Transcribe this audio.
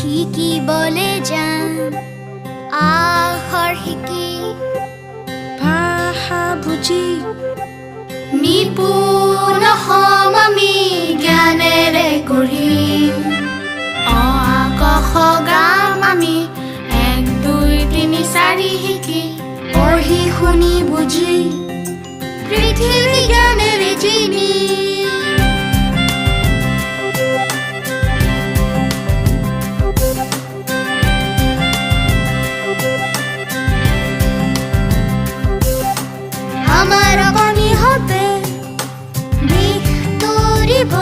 শিকিবলে যাম আখৰ শিকি ভাষা বুজি নিপুণ হম আমি জ্ঞানেৰে গঢ়িম অ আ ক খ গাম আমি 1 2 3 4 শিকি পঢ়ি শুনি বুজি পৃথিৱী জ্ঞানেৰে জিনি আমাৰ অগণি হতে দিশ তৰিব